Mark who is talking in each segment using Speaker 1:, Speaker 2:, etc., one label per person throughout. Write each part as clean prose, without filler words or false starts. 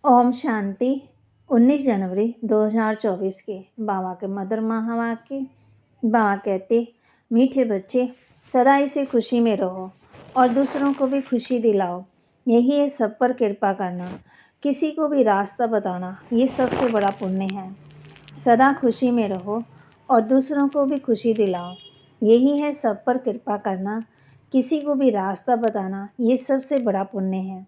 Speaker 1: ओम शांति। 19 जनवरी 2024 के बाबा के मधुर महावाक्य। बाबा कहते, मीठे बच्चे सदा इसी खुशी में रहो और दूसरों को भी खुशी दिलाओ। यही है सब पर कृपा करना, किसी को भी रास्ता बताना, ये सबसे बड़ा पुण्य है। सदा खुशी में रहो और दूसरों को भी खुशी दिलाओ। यही है सब पर कृपा करना, किसी को भी रास्ता बताना, ये सबसे बड़ा पुण्य है।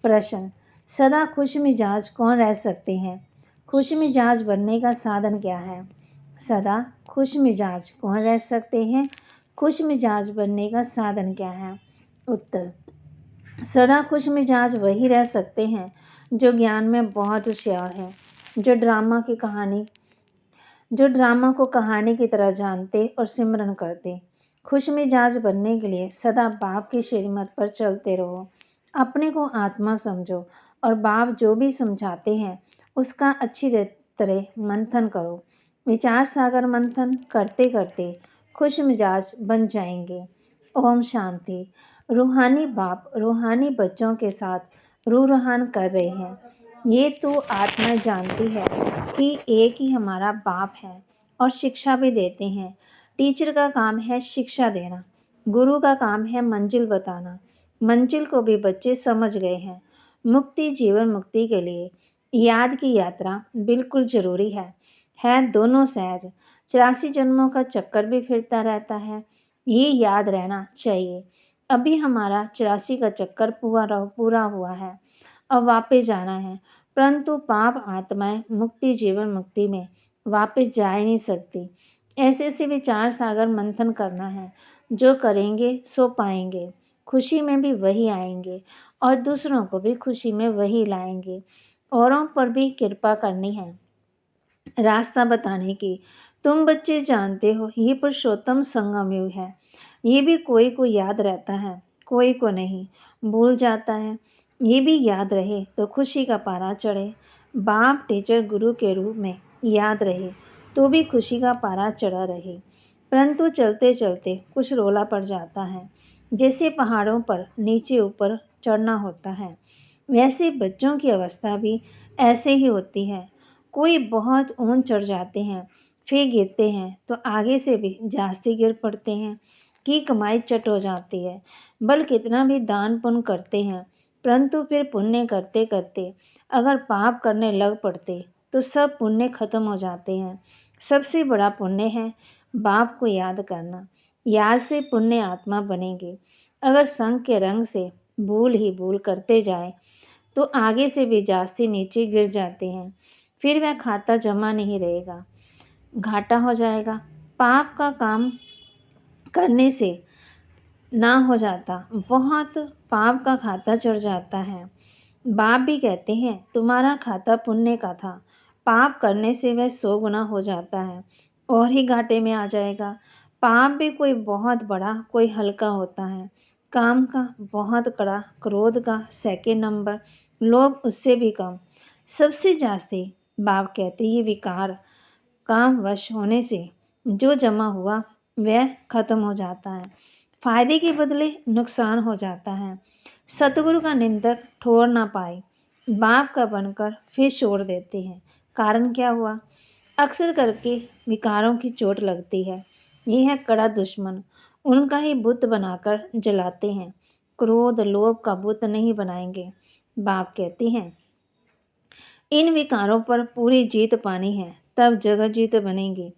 Speaker 1: प्रश्न, सदा खुश मिजाज कौन रह सकते हैं? खुश मिजाज बनने का साधन क्या है? सदा खुश मिजाज कौन रह सकते हैं? खुश मिजाज बनने का साधन क्या है? उत्तर, सदा खुश मिजाज वही रह सकते हैं जो ज्ञान में बहुत होशियार हैं, जो ड्रामा को कहानी की तरह जानते और सिमरन करते। खुश मिजाज बनने के लिए सदा बाप की श्रीमत पर चलते रहो। अपने को आत्मा समझो और बाप जो भी समझाते हैं उसका अच्छी तरह मंथन करो। विचार सागर मंथन करते करते खुश मिजाज बन जाएंगे। ओम शांति। रूहानी बाप रूहानी बच्चों के साथ रूहान कर रहे हैं। ये तो आत्मा जानती है कि एक ही हमारा बाप है और शिक्षा भी देते हैं। टीचर का काम है शिक्षा देना, गुरु का काम है मंजिल बताना। मंजिल को भी बच्चे समझ गए हैं। मुक्ति जीवन मुक्ति के लिए याद की यात्रा बिल्कुल जरूरी है दोनों सहज। 84 जन्मों का चक्कर भी फिरता रहता है, ये याद रहना चाहिए। अभी हमारा 84 का चक्कर पूरा हुआ है, अब वापस जाना है। परंतु पाप आत्माएं मुक्ति जीवन मुक्ति में वापस जा ही नहीं सकती। ऐसे विचार सागर मंथन करना है। जो करेंगे सो पाएंगे। खुशी में भी वही आएंगे और दूसरों को भी खुशी में वही लाएंगे। औरों पर भी कृपा करनी है, रास्ता बताने की। तुम बच्चे जानते हो ये पुरुषोत्तम संगम युग है। ये भी कोई को याद रहता है, कोई को नहीं, भूल जाता है। ये भी याद रहे तो खुशी का पारा चढ़े। बाप टीचर गुरु के रूप में याद रहे तो भी खुशी का पारा चढ़ा रहे। परंतु चलते चलते कुछ रोला पड़ जाता है। जैसे पहाड़ों पर नीचे ऊपर चढ़ना होता है, वैसे बच्चों की अवस्था भी ऐसे ही होती है। कोई बहुत ऊंच चढ़ जाते हैं, फिर गिरते हैं तो आगे से भी जास्ती गिर पड़ते हैं कि कमाई चट हो जाती है। बल कितना भी दान पुण्य करते हैं, परंतु फिर पुण्य करते करते अगर पाप करने लग पड़ते तो सब पुण्य खत्म हो जाते हैं। सबसे बड़ा पुण्य है बाप को याद करना। याद से पुण्य आत्मा बनेंगे। अगर संग के रंग से भूल ही भूल करते जाए तो आगे से भी जास्ती नीचे गिर जाते हैं। फिर वह खाता जमा नहीं रहेगा, घाटा हो जाएगा। पाप का काम करने से ना हो जाता, बहुत पाप का खाता चढ़ जाता है। बाप भी कहते हैं तुम्हारा खाता पुण्य का था, पाप करने से वह 100 गुना हो जाता है और ही घाटे में आ जाएगा। पाप भी कोई बहुत बड़ा कोई हल्का होता है। काम का बहुत कड़ा, क्रोध का सेकंड नंबर, लोभ उससे भी कम। सबसे जास्ती बाप कहते ये विकार काम वश होने से जो जमा हुआ वह खत्म हो जाता है। फायदे के बदले नुकसान हो जाता है। सतगुरु का निंदक ठोर ना पाए, बाप का बनकर फिर छोड़ देते हैं। कारण क्या हुआ? अक्सर करके विकारों की चोट लगती है। ये है कड़ा दुश्मन, उनका ही बुत बनाकर जलाते हैं। क्रोध लोभ का बुत नहीं बनाएंगे। बाप कहते हैं इन विकारों पर पूरी जीत पानी है, तब जगत जीत बनेगी।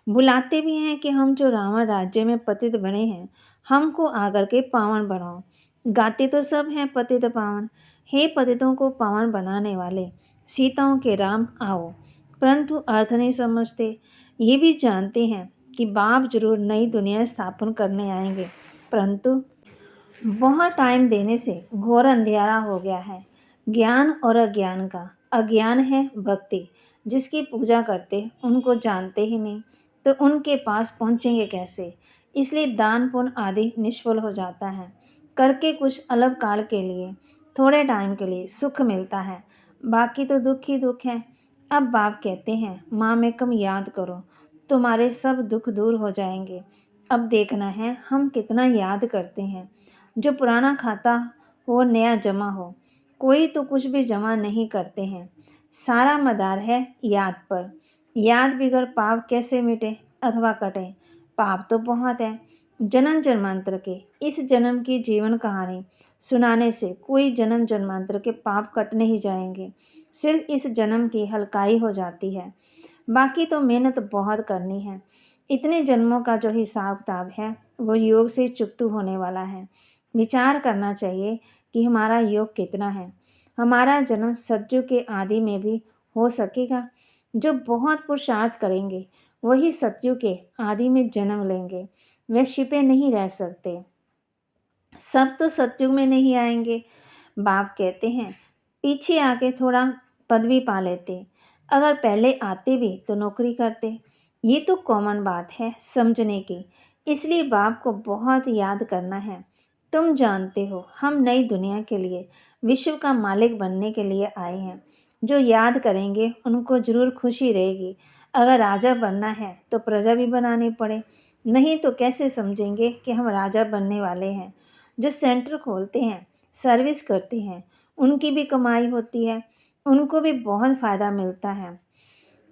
Speaker 1: बुलाते भी हैं कि हम जो रावण राज्य में पतित बने हैं, हमको आकर के पावन बनाओ। गाते तो सब हैं पतित पावन। हे पतितों को पावन बनाने वाले, सीताओं के राम आओ। परंतु अर्थ नहीं समझते। ये भी जानते हैं कि बाप जरूर नई दुनिया स्थापन करने आएंगे, परंतु बहुत टाइम देने से घोर अंधियारा हो गया है ज्ञान और अज्ञान का। अज्ञान है भक्ति, जिसकी पूजा करते उनको जानते ही नहीं तो उनके पास पहुँचेंगे कैसे? इसलिए दान पुण्य आदि निष्फल हो जाता है। करके कुछ अलग काल के लिए, थोड़े टाइम के लिए सुख मिलता है, बाकी तो दुख ही दुख है। अब बाप कहते हैं माँ में कम याद करो, तुम्हारे सब दुख दूर हो जाएंगे। अब देखना है हम कितना याद करते हैं। जो पुराना खाता हो नया जमा हो, कोई तो कुछ भी जमा नहीं करते हैं। सारा मदार है याद पर। याद बिगर पाप कैसे मिटे अथवा कटे। पाप तो बहुत है जन्म जन्मांतर के। इस जन्म की जीवन कहानी सुनाने से कोई जन्म जन्मांतर के पाप कटने ही जाएंगे। सिर्फ इस जन्म की हल्काई हो जाती है, बाकी तो मेहनत बहुत करनी है। इतने जन्मों का जो हिसाब किताब है वो योग से चुकतू होने वाला है। विचार करना चाहिए कि हमारा योग कितना है। हमारा जन्म सतयुग के आदि में भी हो सकेगा। जो बहुत पुरुषार्थ करेंगे वही सतयुग के आदि में जन्म लेंगे। वे छिपे नहीं रह सकते। सब तो सतयुग में नहीं आएंगे। बाप कहते हैं पीछे आके थोड़ा पदवी पा लेते, अगर पहले आते भी तो नौकरी करते। ये तो कॉमन बात है समझने की, इसलिए बाप को बहुत याद करना है। तुम जानते हो हम नई दुनिया के लिए, विश्व का मालिक बनने के लिए आए हैं। जो याद करेंगे उनको जरूर खुशी रहेगी। अगर राजा बनना है तो प्रजा भी बनानी पड़े, नहीं तो कैसे समझेंगे कि हम राजा बनने वाले हैं। जो सेंटर खोलते हैं, सर्विस करते हैं, उनकी भी कमाई होती है, उनको भी बहुत फ़ायदा मिलता है।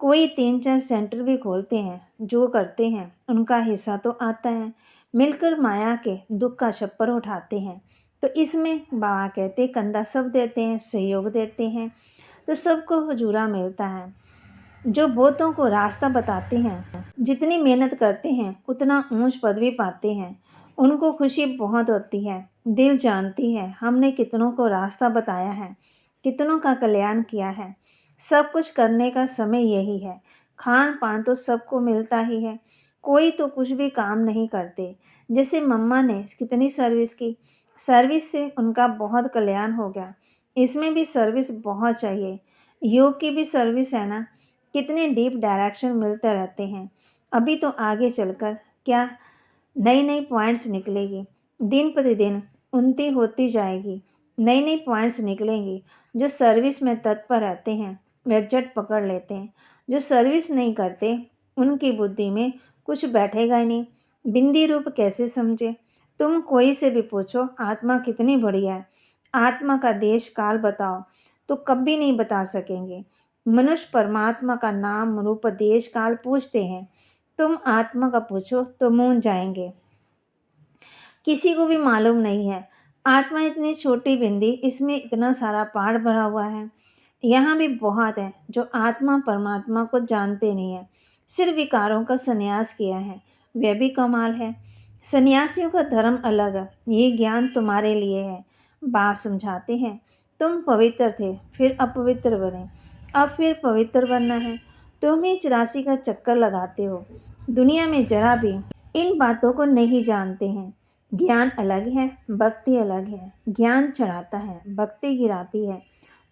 Speaker 1: कोई 3-4 सेंटर भी खोलते हैं, जो करते हैं उनका हिस्सा तो आता है। मिलकर माया के दुख का छप्पर उठाते हैं। तो इसमें बाबा कहते कंधा सब देते हैं, सहयोग देते हैं, तो सबको हुजूरा मिलता है। जो बहुतों को रास्ता बताते हैं, जितनी मेहनत करते हैं उतना ऊंच पदवी पाते हैं, उनको खुशी बहुत होती है। दिल जानती है हमने कितनों को रास्ता बताया है, कितनों का कल्याण किया है। सब कुछ करने का समय यही है। खान पान तो सबको मिलता ही है, कोई तो कुछ भी काम नहीं करते। जैसे मम्मा ने कितनी सर्विस की, सर्विस से उनका बहुत कल्याण हो गया। इसमें भी सर्विस बहुत चाहिए। योग की भी सर्विस है ना, कितने डीप डायरेक्शन मिलते रहते हैं। अभी तो आगे चलकर क्या नई नई पॉइंट्स निकलेगी, दिन प्रतिदिन उन्नति होती जाएगी। नई नई पॉइंट्स निकलेंगी। जो सर्विस में तत्पर रहते हैं वे झट पकड़ लेते हैं। जो सर्विस नहीं करते उनकी बुद्धि में कुछ बैठेगा ही नहीं। बिंदी रूप कैसे समझे। तुम कोई से भी पूछो आत्मा कितनी बढ़िया है, आत्मा का देश काल बताओ तो कभी नहीं बता सकेंगे। मनुष्य परमात्मा का नाम रूप देश काल पूछते हैं, तुम आत्मा का पूछो तो मूंझ जाएंगे। किसी को भी मालूम नहीं है। आत्मा इतनी छोटी बिंदी, इसमें इतना सारा पहाड़ भरा हुआ है। यहाँ भी बहुत है जो आत्मा परमात्मा को जानते नहीं है, सिर्फ विकारों का संन्यास किया है। वह भी कमाल है। सन्यासियों का धर्म अलग है, ये ज्ञान तुम्हारे लिए है। बाप समझाते हैं तुम पवित्र थे, फिर अपवित्र बने, अब फिर पवित्र बनना है। तुम ही 84 का चक्कर लगाते हो। दुनिया में जरा भी इन बातों को नहीं जानते हैं। ज्ञान अलग है, भक्ति अलग है। ज्ञान चढ़ाता है, भक्ति गिराती है,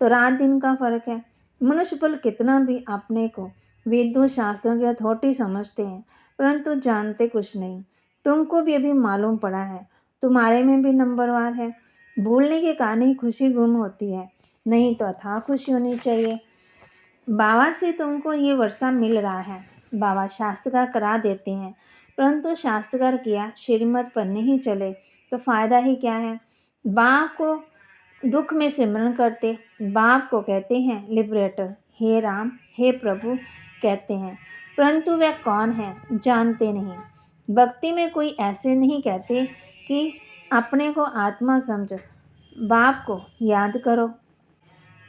Speaker 1: तो रात दिन का फर्क है। मनुष्य बल कितना भी अपने को वेदों शास्त्रों की अथॉरिटी समझते हैं, परंतु जानते कुछ नहीं। तुमको भी अभी मालूम पड़ा है, तुम्हारे में भी नंबरवार है। भूलने के कारण ही खुशी गुम होती है, नहीं तो अथाह खुशी होनी चाहिए। बाबा से तुमको ये वर्षा मिल रहा है। बाबा शास्त्रकार करा देते हैं, परंतु शास्त्रकार किया श्रीमत पर नहीं चले तो फायदा ही क्या है। बाप को दुख में सिमरन करते, बाप को कहते हैं लिबरेटर, हे राम हे प्रभु कहते हैं, परंतु वह कौन है जानते नहीं। भक्ति में कोई ऐसे नहीं कहते कि अपने को आत्मा समझ बाप को याद करो,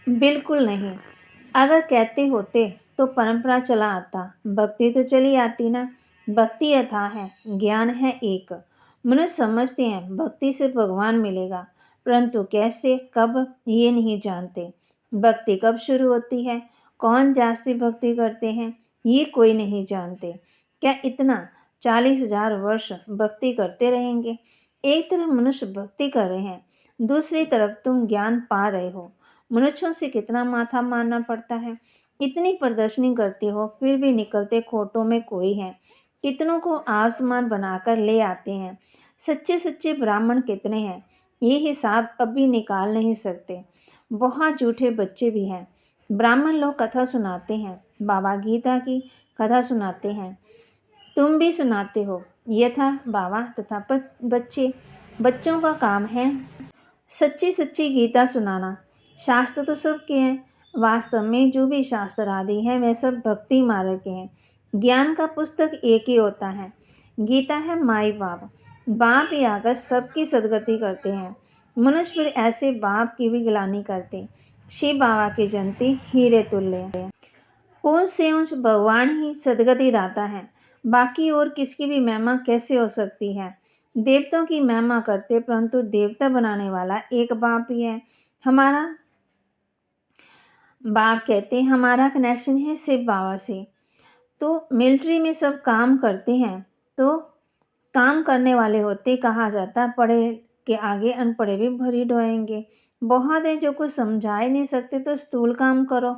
Speaker 1: बिल्कुल नहीं। अगर कहते होते तो परंपरा चला आता, भक्ति तो चली आती ना। भक्ति अथाह है, ज्ञान है एक। मनुष्य समझते हैं भक्ति से भगवान मिलेगा, परंतु कैसे कब ये नहीं जानते। भक्ति कब शुरू होती है, कौन जास्ती भक्ति करते हैं, ये कोई नहीं जानते। क्या इतना 40,000 वर्ष भक्ति करते रहेंगे। एक तरफ मनुष्य भक्ति कर रहे हैं, दूसरी तरफ तुम ज्ञान पा रहे हो। मनुष्यों से कितना माथा मारना पड़ता है। इतनी प्रदर्शनी करते हो फिर भी निकलते खोटों में कोई है। कितनों को आसमान बनाकर ले आते हैं। सच्चे सच्चे ब्राह्मण कितने हैं, ये हिसाब अभी निकाल नहीं सकते। बहुत झूठे बच्चे भी हैं। ब्राह्मण लोग कथा सुनाते हैं, बाबा गीता की कथा सुनाते हैं, तुम भी सुनाते हो। यथा बाबा तथा बच्चे, बच्चों का काम है सच्ची सच्ची गीता सुनाना। शास्त्र तो सबके हैं, वास्तव में जो भी शास्त्र आदि हैं वे सब भक्ति मार्ग के हैं। ज्ञान का पुस्तक एक ही होता है, गीता है माई बाप। बाप ही आकर सबकी सदगति करते हैं। मनुष्य फिर ऐसे बाप की भी गिलानी करते। शिव बाबा की जयंती हीरे तुल्य। ऊंच से ऊंच भगवान ही सदगति दाता है, बाकी और किसकी भी महिमा कैसे हो सकती है। देवताओं की महिमा करते परंतु देवता बनाने वाला एक बाप ही है। हमारा बाप कहते हैं हमारा कनेक्शन है शिव बाबा से। तो मिलिट्री में सब काम करते हैं तो काम करने वाले होते, कहा जाता पढ़े के आगे अनपढ़े भी भरी ढोएंगे। बहुत है जो कुछ समझा ही नहीं सकते तो स्थूल काम करो।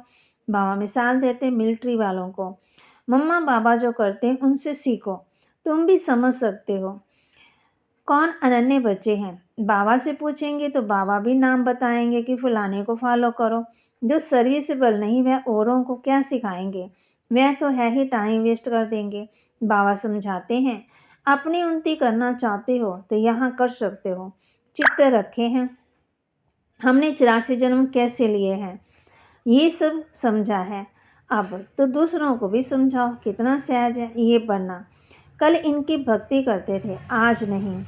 Speaker 1: बाबा मिसाल देते मिलिट्री वालों को, मम्मा बाबा जो करते हैं उनसे सीखो, तुम भी समझ सकते हो। कौन अनन्य बच्चे हैं, बाबा से पूछेंगे तो बाबा भी नाम बताएंगे कि फलाने को फॉलो करो। जो सर्विसेबल नहीं वह औरों को क्या सिखाएंगे, वह तो है ही टाइम वेस्ट कर देंगे। बाबा समझाते हैं अपनी उन्नति करना चाहते हो तो यहाँ कर सकते हो। चित्त रखे हैं हमने 84 जन्म कैसे लिए हैं, ये सब समझा है। अब तो दूसरों को भी समझाओ, कितना सहज है ये पढ़ना। कल इनकी भक्ति करते थे, आज नहीं।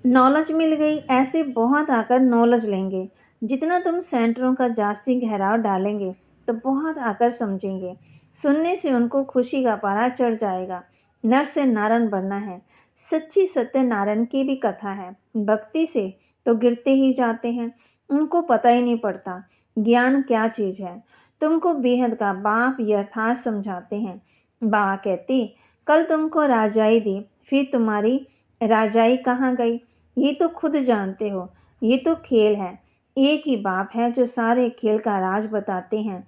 Speaker 1: नॉलेज मिल गई, ऐसे बहुत आकर नॉलेज लेंगे। जितना तुम सेंटरों का जास्ती गहराव डालेंगे तो बहुत आकर समझेंगे। सुनने से उनको खुशी का पारा चढ़ जाएगा। नर से नारायण बनना है। सच्ची सत्यनारायण की भी कथा है। भक्ति से तो गिरते ही जाते हैं, उनको पता ही नहीं पड़ता ज्ञान क्या चीज़ है। तुमको बेहद का बाप यथार्थ समझाते हैं। बाबा कहती कल तुमको राजाई दी, फिर तुम्हारी राजाई कहाँ गई ये तो खुद जानते हो। ये तो खेल है, एक ही बाप है जो सारे खेल का राज बताते हैं।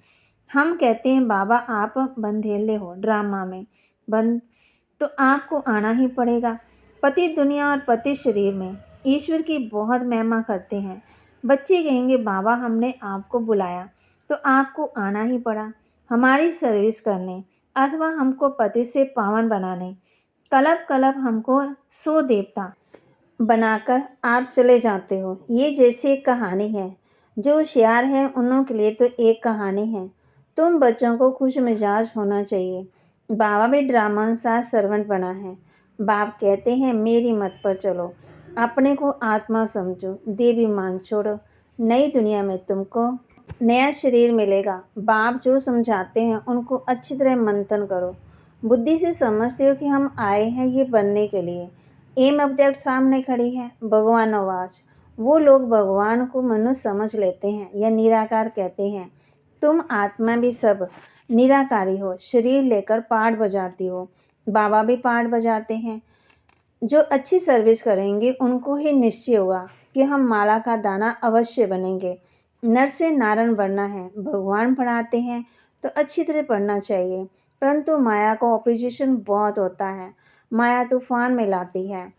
Speaker 1: हम कहते हैं बाबा आप बंधेले हो ड्रामा में बंद, तो आपको आना ही पड़ेगा। पति दुनिया और पति शरीर में ईश्वर की बहुत महिमा करते हैं। बच्चे कहेंगे बाबा हमने आपको बुलाया तो आपको आना ही पड़ा हमारी सर्विस करने, अथवा हमको पति से पावन बनाने। कलप कलप हमको सो देवता बनाकर आप चले जाते हो। ये जैसे एक कहानी है, जो होशियार हैं उन्हों के लिए तो एक कहानी है। तुम बच्चों को खुश मिजाज होना चाहिए। बाबा भी ड्रामा सा सर्वेंट बना है। बाप कहते हैं मेरी मत पर चलो, अपने को आत्मा समझो, देवी मान छोड़ो। नई दुनिया में तुमको नया शरीर मिलेगा। बाप जो समझाते हैं उनको अच्छी तरह मंथन करो। बुद्धि से समझते हो कि हम आए हैं ये बनने के लिए। एम ऑब्जेक्ट सामने खड़ी है, भगवान आवाज। वो लोग भगवान को मनुष्य समझ लेते हैं या निराकार कहते हैं। तुम आत्मा भी सब निराकारी हो, शरीर लेकर पाठ बजाती हो। बाबा भी पाठ बजाते हैं। जो अच्छी सर्विस करेंगे उनको ही निश्चय होगा कि हम माला का दाना अवश्य बनेंगे। नर से नारायण बनना है। भगवान पढ़ाते हैं तो अच्छी तरह पढ़ना चाहिए, परंतु माया का ऑपोजिशन बहुत होता है। माया तूफान में लाती है।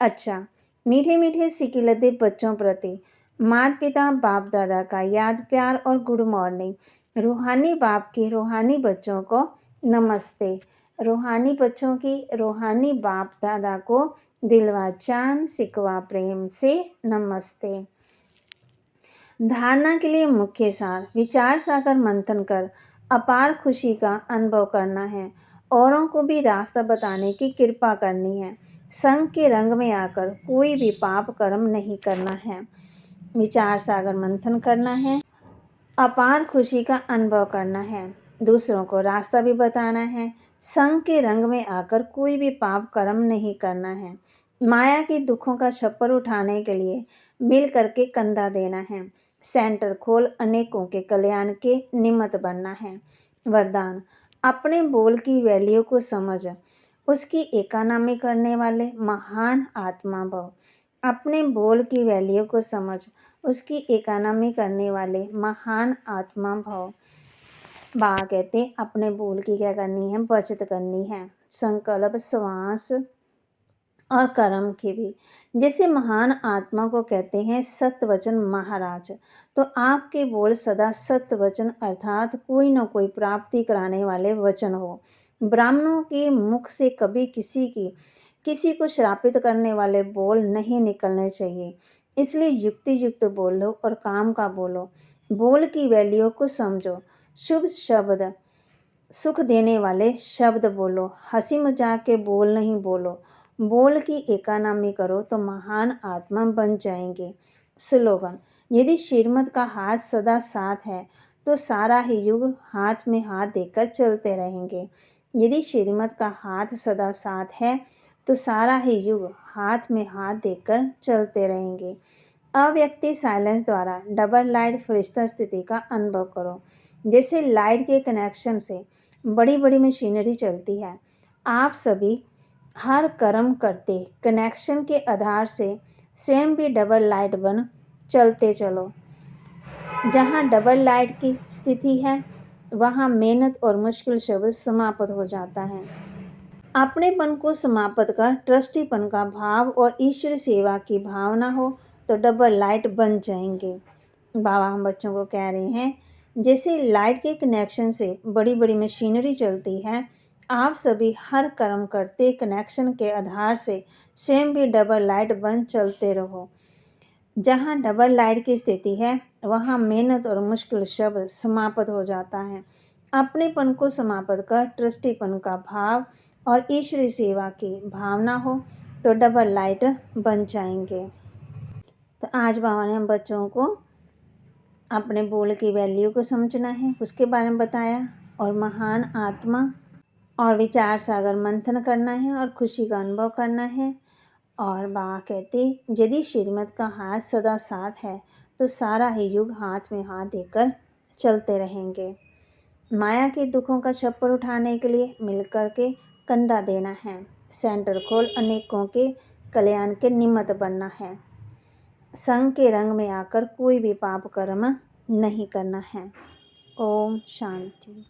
Speaker 1: अच्छा, मीठे मीठे सिकिलते बच्चों प्रति माता पिता बाप दादा का याद प्यार और गुड मॉर्निंग। रूहानी बाप के रूहानी बच्चों को नमस्ते। रूहानी बच्चों की रूहानी बाप दादा को दिलवा चांद सिकवा प्रेम से नमस्ते। धारणा के लिए मुख्य सार, विचार सागर मंथन कर अपार खुशी का अनुभव करना है। औरों को भी रास्ता बताने की कृपा करनी है। संग के रंग में आकर कोई भी पाप कर्म नहीं करना है। विचार सागर मंथन करना है, अपार खुशी का अनुभव करना है, दूसरों को रास्ता भी बताना है। संग के रंग में आकर कोई भी पाप कर्म नहीं करना है। माया के दुखों का छप्पर उठाने के लिए मिल करके कंधा देना है। सेंटर खोल अनेकों के कल्याण के निमित्त बनना है। वरदान, अपने बोल की वैल्यू को समझ उसकी इकोनॉमी करने वाले महान आत्मा भव। अपने बोल की वैल्यू को समझ उसकी इकोनॉमी करने वाले महान आत्मा भव। बाबा कहते अपने बोल की क्या करनी है, बचत करनी है। संकल्प श्वास और कर्म की भी। जैसे महान आत्मा को कहते हैं सत्य वचन महाराज, तो आपके बोल सदा सत्य वचन अर्थात कोई न कोई प्राप्ति कराने वाले वचन हो। ब्राह्मणों के मुख से कभी किसी को श्रापित करने वाले बोल नहीं निकलने चाहिए। इसलिए युक्ति युक्त बोलो और काम का बोलो। बोल की वैल्यू को समझो। शुभ शब्द, सुख देने वाले शब्द बोलो। हंसी मजाक के बोल नहीं बोलो। बोल की इकोनॉमी करो तो महान आत्मा बन जाएंगे। स्लोगन, यदि श्रीमत का हाथ सदा साथ है तो सारा ही युग हाथ में हाथ देकर चलते रहेंगे। यदि श्रीमत का हाथ सदा साथ है तो सारा ही युग हाथ में हाथ देकर चलते रहेंगे। अव्यक्ति साइलेंस द्वारा डबल लाइट फरिश्ता स्थिति का अनुभव करो। जैसे लाइट के कनेक्शन से बड़ी बड़ी मशीनरी चलती है, आप सभी हर कर्म करते कनेक्शन के आधार से स्वयं भी डबल लाइट बन चलते चलो। जहाँ डबल लाइट की स्थिति है वहाँ मेहनत और मुश्किल शब्द समाप्त हो जाता है। अपनेपन को समाप्त कर ट्रस्टीपन का भाव और ईश्वर सेवा की भावना हो तो डबल लाइट बन जाएंगे। बाबा हम बच्चों को कह रहे हैं, जैसे लाइट के कनेक्शन से बड़ी बड़ी मशीनरी चलती है, आप सभी हर कर्म करते कनेक्शन के आधार से स्वयं भी डबल लाइट बन चलते रहो। जहाँ डबल लाइट की स्थिति है वहाँ मेहनत और मुश्किल शब्द समाप्त हो जाता है। अपनेपन को समाप्त कर ट्रस्टीपन का भाव और ईश्वरीय सेवा की भावना हो तो डबल लाइट बन जाएंगे। तो आज बाबा ने हम बच्चों को अपने बोल की वैल्यू को समझना है, उसके बारे में बताया, और महान आत्मा और विचार सागर मंथन करना है और खुशी का अनुभव करना है। और बाबा कहते, यदि श्रीमत का हाथ सदा साथ है तो सारा ही युग हाथ में हाथ देकर चलते रहेंगे। माया के दुखों का छप्पर उठाने के लिए मिलकर के कंधा देना है। सेंटर खोल अनेकों के कल्याण के निमित्त बनना है। संग के रंग में आकर कोई भी पाप कर्म नहीं करना है। ओम शांति।